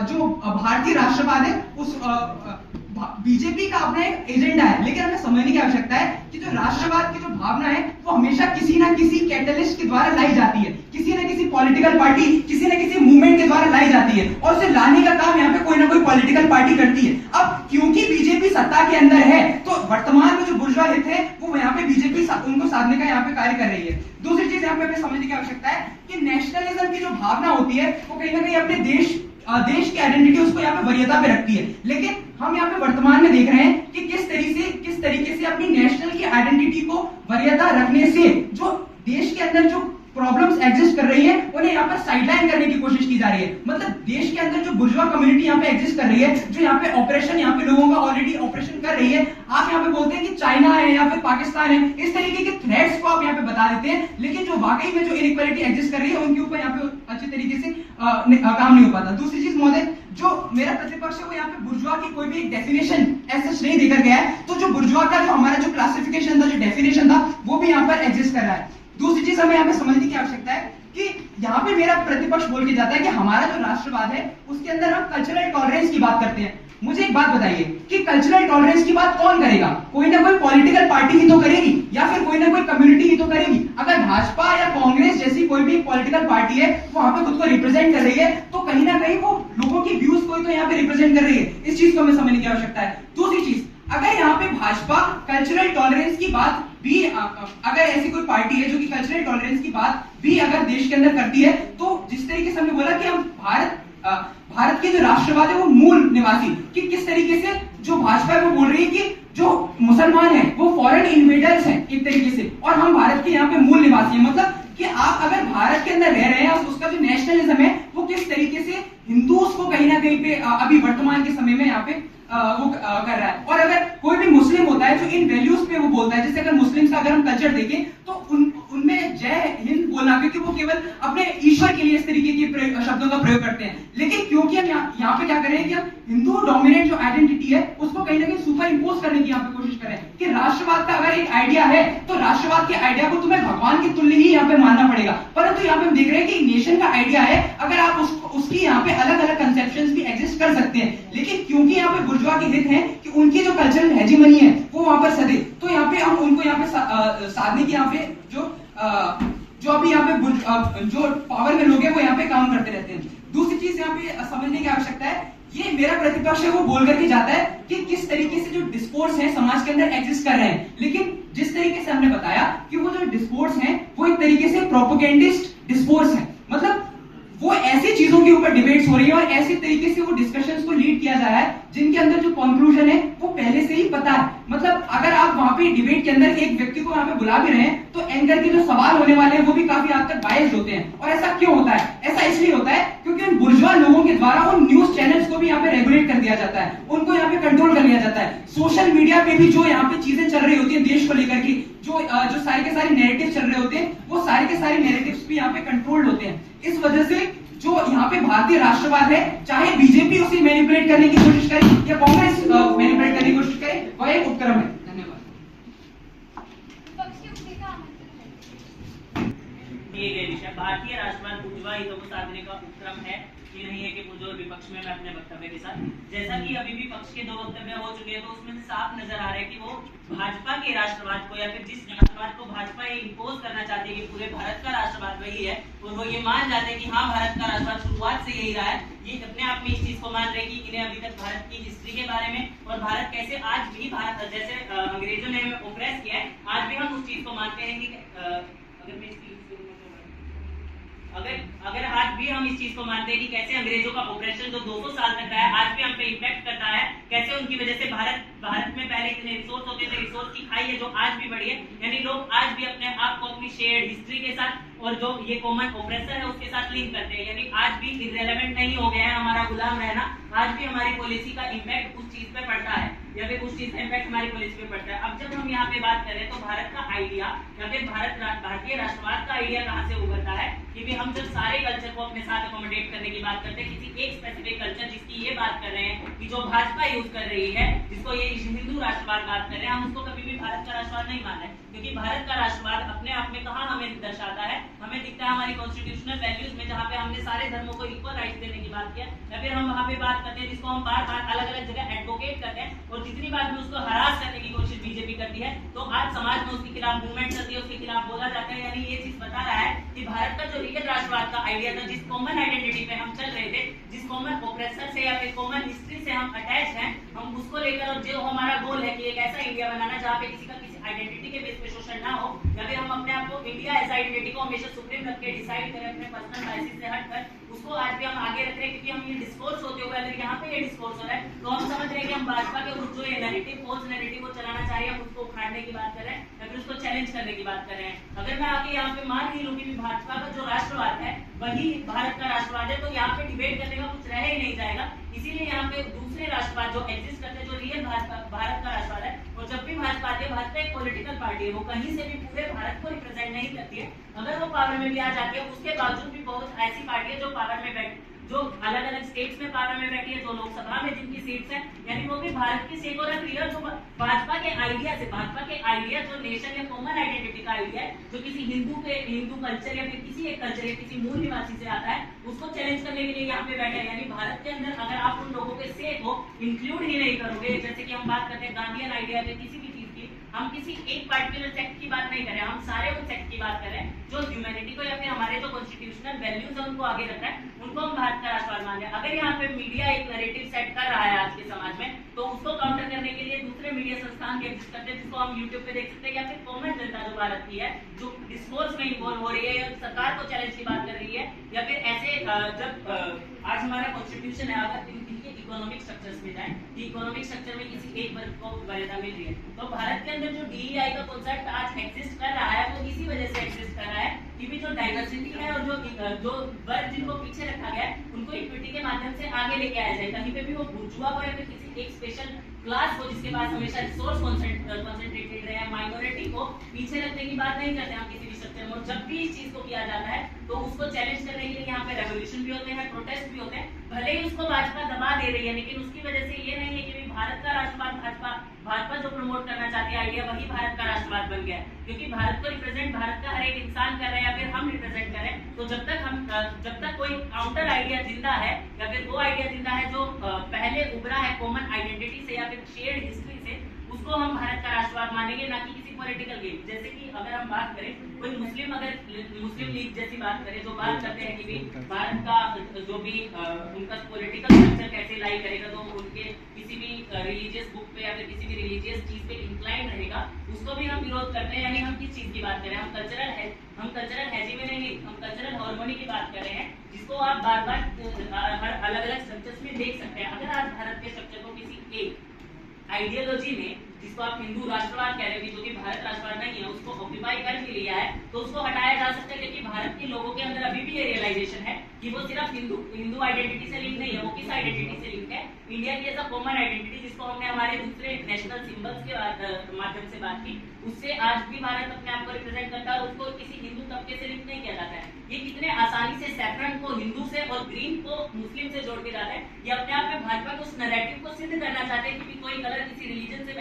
जो भारतीय राष्ट्रवाद है उस बीजेपी का अपना एक एजेंडा है, लेकिन हमें समझने की आवश्यकता है कि जो राष्ट्रवाद की जो भावना है वो हमेशा किसी ना किसी कैटलिस्ट के द्वारा लाई जाती है, किसी ना किसी पॉलिटिकल पार्टी, किसी ना किसी मूवमेंट के द्वारा लाई जाती है, और उसे लाने का काम यहाँ पे कोई ना कोई पॉलिटिकल पार्टी करती है। अब क्योंकि बीजेपी सत्ता के अंदर है तो वर्तमान में जो बुर्जुआ हित है वो यहाँ पे बीजेपी उनको साधने का यहाँ पे कार्य कर रही है। दूसरी चीज यहाँ पे हमें समझने की आवश्यकता है कि नेशनलिज्म की जो भावना होती है वो कहीं ना कहीं अपने देश की आइडेंटिटी उसको यहाँ पे वरीयता पे रखती है, लेकिन हम यहाँ पे वर्तमान में देख रहे हैं कि किस तरीके से अपनी नेशनल की आइडेंटिटी को वरीयता रखने से जो देश के अंदर जो प्रॉब्लम्स एग्जिस्ट कर रही है उन्हें यहाँ पर साइडलाइन करने की कोशिश की जा रही है। मतलब देश के अंदर जो बुर्जुआ कम्युनिटी यहाँ पे एग्जिस्ट कर रही है, जो यहाँ पे ऑपरेशन यहाँ पे लोगों का ऑलरेडी ऑपरेशन कर रही है, आप यहाँ पे बोलते हैं कि चाइना है या फिर पाकिस्तान है, इस तरीके के थ्रेट्स फैक्ट्स को आप यहाँ पे बता देते हैं, लेकिन जो वाकई में जो इनइक्वालिटी एग्जिस्ट कर रही है उनके ऊपर यहाँ पे अच्छे तरीके से काम नहीं हो पाता। दूसरी चीज महोदय, जो मेरा प्रतिपक्ष है वो यहाँ पे बुर्जुआ की कोई भी एक डेफिनेशन ऐसा नहीं देकर गया है, तो जो बुर्जुआ का जो हमारा जो क्लासिफिकेशन था, जो डेफिनेशन था, वो भी यहाँ पर एग्जिस्ट कर रहा है। दूसरी चीज हमें यहाँ पे समझने की आवश्यकता है कि यहाँ पे मेरा प्रतिपक्ष बोल के जाता है कि हमारा जो राष्ट्रवाद है उसके अंदर हम कल्चरल टॉलरेंस की बात करते हैं। मुझे एक बात बताइए कि कल्चरल टॉलरेंस की बात कौन करेगा? कोई ना कोई पॉलिटिकल पार्टी ही तो करेगी, या फिर कोई ना कोई कम्युनिटी ही तो करेगी। अगर भाजपा या कांग्रेस जैसी कोई भी पॉलिटिकल पार्टी है वो वहां पे खुद को रिप्रेजेंट कर रही है, तो कहीं ना कहीं वो लोगों की व्यूज को तो यहाँ पे रिप्रेजेंट कर रही है। इस चीज को हमें समझने की आवश्यकता है। दूसरी चीज, अगर यहाँ पे भाजपा कल्चरल टॉलरेंस की बात भी, अगर ऐसी कोई पार्टी है जो कि कल्चरल टॉलरेंस की बात भी अगर देश के अंदर करती है, तो जिस तरीके से हमने बोला कि हम भारत के जो राष्ट्रवाद है वो मूल निवासी, कि किस तरीके से जो भाजपा है वो बोल रही है कि जो मुसलमान है वो फॉरेन इन्वेडर्स हैं एक तरीके से, और हम भारत के यहाँ पे मूल निवासी हैं। मतलब कि आप अगर भारत के अंदर रह रहे हैं, उसका जो नेशनलिज्म है वो किस तरीके से हिंदूज को कहीं ना कहीं पे अभी वर्तमान के समय में यहाँ पे वो कर रहा है। और अगर कोई भी मुस्लिम होता है जो इन वैल्यूज पे वो बोलता है, जैसे अगर मुस्लिम्स का अगर हम कल्चर देखें तो उनमें जय हिंद बोलना, क्योंकि वो केवल अपने ईश्वर के लिए इस तरीके के शब्दों का प्रयोग करते हैं। लेकिन क्योंकि हम यहाँ पे क्या करें कि हम हिंदू डोमिनेट जो आइडेंटिटी है उसको कहीं ना कहीं सुपर इंपोज करने की यहाँ पे कोशिश करें कि राष्ट्रवाद का अगर एक आइडिया है तो राष्ट्रवाद के आइडिया को तुम्हें भगवान की तुल्य ही यहाँ पे मानना पड़ेगा। परंतु यहाँ पे हम देख रहे हैं कि नेशन का आइडिया है, अगर आप उसकी यहाँ पे अलग अलग कंसेप्शंस भी एग्जिस्ट कर सकते हैं, लेकिन क्योंकि यहाँ पे बुर्जुआ के हित है कि उनकी जो कल्चरल हेजीमनी है वो वहां पर सदे, तो यहाँ पे हम उनको यहाँ पे साधने की यहाँ पे जो अभी यहाँ पे जो पावर में लोग हैं वो यहाँ पे काम करते रहते हैं। दूसरी चीज यहाँ पे समझने की आवश्यकता है, ये मेरा प्रतिपक्ष है वो बोल करके जाता है कि किस तरीके से जो डिस्कोर्स है समाज के अंदर एग्जिस्ट कर रहे हैं, लेकिन जिस तरीके से हमने बताया कि वो जो डिस्कोर्स है वो एक तरीके से प्रोपेगेंडिस्ट डिस्कोर्स है। मतलब वो ऐसी चीजों के ऊपर डिबेट्स हो रही है और ऐसी तरीके से वो डिस्कशंस को लीड किया जा रहा है जिनके अंदर जो कंक्लूजन है वो पहले से ही पता है। मतलब अगर आप वहां पे डिबेट के अंदर एक व्यक्ति को वहां पे बुला भी रहे हैं तो एंकर के जो सवाल होने वाले हैं वो भी काफी हद तक बायस्ड होते हैं। और ऐसा क्यों होता है? ऐसा इसलिए होता है क्योंकि उन बुर्जुआ लोगों के द्वारा उन न्यूज चैनल्स को भी यहाँ पे रेगुलेट कर दिया जाता है, उनको यहाँ पे कंट्रोल कर लिया जाता है। सोशल मीडिया पे भी जो यहाँ पे चीजें चल रही होती है देश को लेकर के, जो सारे के सारे नैरेटिव चल रहे होते हैं, वो सारे के सारे नैरेटिव्स भी यहाँ पे कंट्रोल्ड होते हैं। इस वजह से जो यहाँ पे भारतीय राष्ट्रवाद है, चाहे बीजेपी उसे मैनिपुलेट करने की कोशिश करे या कांग्रेस मैनिपुलेट करने की कोशिश करे, वह एक उपक्रम है। धन्यवाद।
दिए गए विषय भारतीय राष्ट्रवाद बुर्जुआ हितों को साधने का उपक्रम है। ये नहीं है कि बुर्जुआ विपक्ष में मैं अपने वक्तव्य के साथ, जैसा कि अभी भी पक्ष के 2 वक्तव्य हो चुके हैं, तो उसमें साफ नजर आ रहा है कि वो भाजपा के राष्ट्रवाद को या फिर जिस राष्ट्रवाद को भाजपा ये इंपोज करना चाहती है कि पूरे भारत का राष्ट्रवाद वही है, और वो ये मान जाते हैं कि हाँ भारत का राष्ट्रवाद शुरुआत से यही रहा है। ये अपने आप में इस चीज को मान रहे कि इन्हें अभी तक भारत की हिस्ट्री के बारे में और भारत कैसे आज भी भारत जैसे अंग्रेजों ने ओप्रेस किया है, आज भी हम उस चीज को मानते हैं कि अगर आज भी हम इस चीज को मानते हैं कि कैसे अंग्रेजों का ऑपरेशन जो 200 साल तक रहा है आज भी हम पे इम्पैक्ट करता है, कैसे उनकी वजह से भारत में पहले इतने रिसोर्स होते थे, रिसोर्स की खाई है जो आज भी बढ़ी है, यानी लोग आज भी अपने आप को अपनी शेयर्ड हिस्ट्री के साथ और जो ये कॉमन ऑपरेशन है उसके साथ लिंक करते हैं, यानी आज भी इररिलेवेंट नहीं हो गया है हमारा गुलाम रहना। आज भी हमारी पॉलिसी का इम्पैक्ट उस चीज पे पड़ता है या फिर उस चीज का इम्पैक्ट हमारी पॉलिसी पे पड़ता है। अब जब हम यहाँ पे बात करें तो भारत का आइडिया या फिर भारतीय राष्ट्रवाद का आइडिया कहाँ से उभरता है कि भी हम जब सारे कल्चर को अपने साथ अकोमोडेट करने की बात करते हैं, किसी एक स्पेसिफिक कल्चर जिसकी ये बात कर रहे हैं कि जो भाजपा यूज कर रही है, जिसको ये हिंदू राष्ट्रवाद बात कर रहे हैं, हम उसको कभी भी भारत का राष्ट्रवाद नहीं मान रहे, क्योंकि भारत का राष्ट्रवाद अपने आप में कहाँ हमें दर्शाता है, हमें दिखता है हमारी कॉन्स्टिट्यूशनल वैल्यूज में, जहाँ पे हमने सारे धर्मों को इक्वल राइट देने की बात किया, या फिर हम वहाँ पे बात करते हैं जिसको हम बार बार अलग अलग जगह एडवोकेट करते हैं, और जितनी बार भी उसको हरास करने की कोशिश बीजेपी करती है तो आज समाज में उसके खिलाफ मूवमेंट चलती है, उसके खिलाफ बोला जाता है। यानी ये चीज बता रहा है कि भारत का जो रियल राष्ट्रवाद का आइडिया था, जिस कॉमन आइडेंटिटी पे हम चल रहे थे, जिस कॉमन ऑपरेशन से या फिर कॉमन हिस्ट्री से हम अटैच हैं, हम उसको लेकर और जो हमारा गोल है कि एक ऐसा इंडिया बनाना जहाँ पे किसी का किसी आइडेंटिटी के बेस पे शोषण ना हो, या फिर हम अपने आप को इंडिया एज आइडेंटिटी को हमेशा सुप्रीम रख के डिसाइड करें अपने पर्सनल बायसेस से हटकर, उसको आज भी हम आगे रख रहे हैं, क्योंकि हम ये डिस्कोर्स होते हुए अगर यहाँ पे ये डिस्कोर्स हो रहा है तो हम समझ रहे हैं कि हम भाजपा के जो ये नैरेटिव फॉल्स नैरेटिव को चलाना चाह रहे हैं, हम उसको उखाड़ने की बात कर रहे हैं या फिर उसको चैलेंज करने की बात कर रहे हैं। अगर मैं आके यहाँ पे मान ही लूं कि भाजपा का जो राष्ट्रवाद है वही भारत का राष्ट्रवाद है, तो यहाँ पे डिबेट करने का कुछ रह ही नहीं जाएगा,
इसीलिए यहाँ पे दूसरे राष्ट्रवाद जो एग्जिस्ट करते हैं, जो रियल भारत का राष्ट्रवाद है, और जब भी भाजपा आती है, भाजपा एक पॉलिटिकल पार्टी है, वो कहीं से भी पूरे भारत को रिप्रेजेंट नहीं करती है। अगर वो पावर में भी आ जाती है, उसके बावजूद भी बहुत ऐसी पार्टी है जो पावर में जो अलग अलग स्टेट्स में पावर में बैठी है, जो लोकसभा में जिनकी सीट्स हैं, यानी वो भी भारत की सेकुलर लीडर जो भाजपा के आइडिया जो नेशन या कॉमन आइडेंटिटी का आइडिया है, जो किसी हिंदू कल्चर या फिर किसी एक कल्चर या किसी मूल निवासी से आता है, उसको चैलेंज करने के लिए यहाँ पे बैठे हैं। यानी भारत के अंदर अगर आप उन लोगों के से को इंक्लूड ही नहीं करोगे, जैसे कि हम बात करते हैं गांधीयन आइडिया पे किसी भी चीज की, हम किसी एक पार्टिकुलर सेक्ट की बात नहीं कर रहे हैं, हम सारे उन सेक्ट की बात कर रहे हैं जो ह्यूमैनिटी को या फिर हमारे जो कॉन्स्टिट्यूशनल वैल्यूज है उनको आगे रखता है, उनको हम भारत का राष्ट्रवाद मान रहे हैं। अगर यहाँ पे मीडिया एक नैरेटिव सेट कर रहा है आज के समाज में, तो उसको काउंटर करने के लिए दूसरे मीडिया संस्थान भी एग्जिस्ट करते हैं, जिसको हम यूट्यूब पे देख सकते हैं, या फिर कॉमन जनता जो भारत की है, जो डिस्कोर्स में इन्वॉल्व हो रही है, या सरकार को चैलेंज की बात कर रही है, या फिर ऐसे जब आज हमारा कॉन्स्टिट्यूशन है, अगर इनके इकोनॉमिक स्ट्रक्चर्स में जाए, इकोनॉमिक स्ट्रक्चर में किसी एक वर्ग को वरीयता मिल रही है, तो भारत के अंदर जो DEI का कॉन्सेप्ट आज एग्जिस्ट कर रहा है, वो इसी वजह से एग्जिस्ट कर रहा है कि जो डाइवर्सिटी है और जो वर्ग जिनको पीछे रखा गया है, उनको इक्विटी के माध्यम से आगे लेके आया जाए। कहीं पे भी वो बुर्जुआ हो या फिर किसी एक स्पेशल क्लास हो जिसके पास हमेशा रिसोर्स कॉन्सेंट्रेटेड रहे, माइनॉरिटी को पीछे रखने की बात नहीं करते हम किसी भी स्ट्रक्चर में। और जब भी इस चीज को किया जाता है, तो उसको चैलेंज करने के लिए यहाँ पे रेवोल्यूशन भी होते हैं, प्रोटेस्ट भी होते हैं, भले ही उसको भाजपा दबा दे रही है, लेकिन उसकी वजह से ये नहीं है कि भारत का राष्ट्रवाद भाजपा जो प्रमोट करना चाहती है आइडिया, वही भारत का राष्ट्रवाद बन गया है। क्योंकि भारत को रिप्रेजेंट भारत का हर एक इंसान कर रहे हैं, या फिर हम रिप्रेजेंट कर रहे हैं, तो जब तक कोई काउंटर आइडिया जिंदा है, या फिर वो आइडिया जिंदा है जो पहले उभरा है कॉमन आइडेंटिटी से या फिर शेयर्ड हिस्ट्री से, उसको हम भारत का राष्ट्रवाद मानेंगे, ना कि किसी पॉलिटिकल गेम। जैसे कि अगर हम बात करें, कोई मुस्लिम लीग जैसी बात करें, जो बात करते हैं कि भारत का जो भी उनका पॉलिटिकल स्ट्रक्चर कैसे लाई करेगा, तो उनके किसी भी रिलीजियस बुक पे या फिर किसी भी रिलीजियस चीज पे इंक्लाइन रहेगा, उसको भी हम विरोध करते हैं। यानी हम किस चीज की बात कर रहे हैं, हम कल्चरल हेजीमनी नहीं, हम कल्चरल हार्मोनी की बात कर रहे हैं, जिसको आप बार बार अलग अलग स्ट्रक्चर्स में देख सकते हैं। अगर आप भारत के स्ट्रक्चर को किसी एक आइडियोलॉजी में, जिसको आप हिंदू राष्ट्रवाद कह रहे हैं, जो कि भारत राष्ट्रवाद नहीं है, उसको ऑक्यूपाई कर भी लिया है, तो उसको हटाया जा सकता है, क्योंकि भारत के लोगों के अंदर अभी भी ये रियलाइजेशन है कि वो सिर्फ हिंदू आइडेंटिटी से लिंक नहीं है, वो किस आइडेंटिटी से लिंक है, इंडिया की एज अ कॉमन आइडेंटिटी, जिसको हमने हमारे दूसरे नेशनल सिंबल्स के माध्यम से बात की, उससे आज भी भारत अपने आप को रिप्रेजेंट करता है, और उसको किसी हिंदू तबके से लिंक नहीं किया जाता है। ये कितने आसानी से सैफरन को हिंदू से और ग्रीन को मुस्लिम से जोड़ के जाते हैं, ये अपने आप में भाजपा को उस नैरेटिव को सिद्ध करना चाहते हैं कि कोई कलर किसी रिलीजन से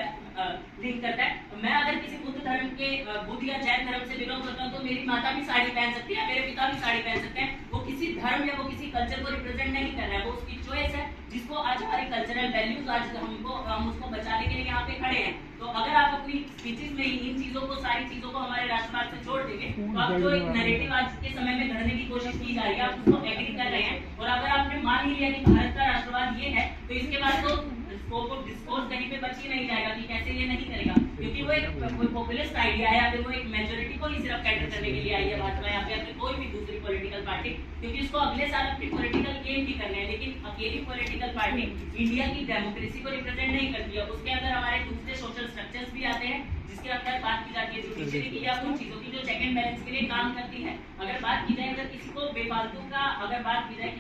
लिंक करता है। मैं अगर किसी बुद्ध या जैन धर्म से बिलोंग करता हूँ, तो मेरी माता भी साड़ी पहन सकती है, मेरे पिता भी साड़ी पहन सकते हैं, वो किसी धर्म या वो किसी कल्चर को रिप्रेजेंट नहीं कर रहा है, वो उसकी चॉइस है, जिसको आज हमारी कल्चरल वैल्यूज आज हम उसको बचाने के लिए यहाँ पे खड़े हैं। तो अगर आप अपनी स्पीचेस में इन चीजों को, सारी चीजों को हमारे राष्ट्रवाद से जोड़ देंगे, तो आप जो एक नैरेटिव आज के समय में गढ़ने की कोशिश की जा रही है, आप उसको एग्री कर रहे हैं, और अगर आपने मान ही लिया कि भारत का राष्ट्रवाद ये है, तो इसके बाद तो स्कोप ऑफ डिस्कोर्स कहीं पे बच ही नहीं जाएगा कि कैसे ये नहीं करेगा, क्योंकि वो एक पॉपुलिस्ट आइडिया है, या फिर वो एक मेजॉरिटी को ही सिर्फ कैटर करने के लिए आई है भाजपा, या फिर कोई भी दूसरी पॉलिटिकल पार्टी, क्योंकि उसको अगले साल अपनी पॉलिटिकल गेम भी करने हैं। लेकिन अकेली पॉलिटिकल पार्टी इंडिया की डेमोक्रेसी को रिप्रेजेंट नहीं करती है, उसके अंदर हमारे दूसरे सोशल स्ट्रक्चर्स भी आते हैं, जिसके अंदर बात की जाती है जुडिशरी की, या उन चीजों की जो चेक एंड बैलेंस के लिए काम करती है। अगर बात की जाए, अगर किसी को बेफालतू का, अगर बात की जाए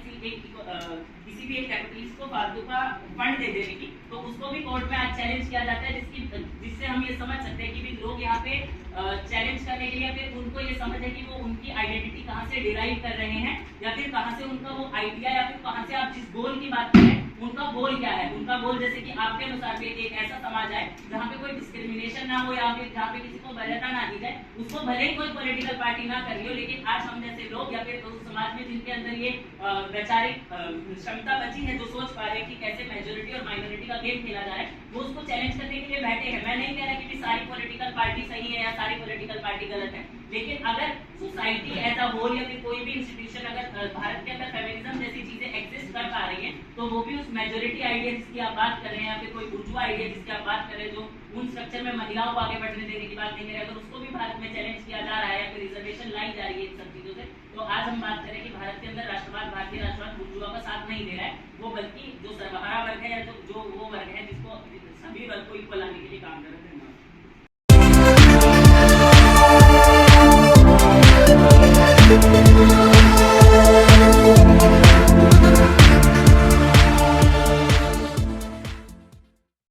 किसी भी एक कैपिटलिस्ट को फालतू का फंड दे देने की, तो उसको भी कोर्ट में आज चैलेंज किया जाता है, जिससे हम ये समझ सकते हैं कि भी लोग यहाँ पे चैलेंज करने के लिए, फिर उनको ये समझ है कि वो उनकी आइडेंटिटी कहाँ से डिराइव कर रहे हैं, या फिर कहाँ से उनका वो आइडिया, या फिर कहाँ से आप जिस गोल की बात करें, उनका गोल क्या है। उनका गोल जैसे कि आपके अनुसार भी एक ऐसा समाज है जहाँ पे कोई डिस्क्रिमिनेशन ना हो, या फिर जहाँ पे किसी को वरीयता ना दी जाए, उसको भले ही कोई पॉलिटिकल पार्टी ना कर रही हो, लेकिन आज हम जैसे लोग, या फिर उस समाज में जिनके अंदर ये वैचारिक क्षमता बची है, जो सोच पा रहे हैं कि कैसे मेजोरिटी और माइनॉरिटी का गेम खेला जा रहा है, वो उसको चैलेंज करने के लिए बैठे हैं। मैं नहीं कह रहा कि सारी पॉलिटिकल पार्टी सही है या सारी पॉलिटिकल पार्टी गलत है, लेकिन अगर सोसाइटी एज अ होल या फिर कोई भी इंस्टीट्यूशन, अगर भारत के अंदर फेमिनिज्म जैसी चीजें एग्जिस्ट कर पा रही हैं, तो वो भी उस मेजॉरिटी आइडिया जिसकी आप बात कर रहे हैं, या फिर कोई बुर्जुआ आइडिया जिसकी आप बात कर रहे हैं, जो उन स्ट्रक्चर में महिलाओं को आगे बढ़ने देने की बात नहीं कर रहे, अगर उसको भी भारत में चैलेंज किया जा रहा है, या फिर रिजर्वेशन लाई जा रही है इन सब चीजों से, तो आज हम बात करें कि भारत के अंदर राष्ट्रवाद, भारतीय राष्ट्रवाद बुर्जुआ का साथ नहीं दे रहा है, वो बल्कि जो सर्वहारा वर्ग है, या जो वो वर्ग है जिसको सभी वर्ग को इक्वल लाने के लिए काम कर रहे हैं।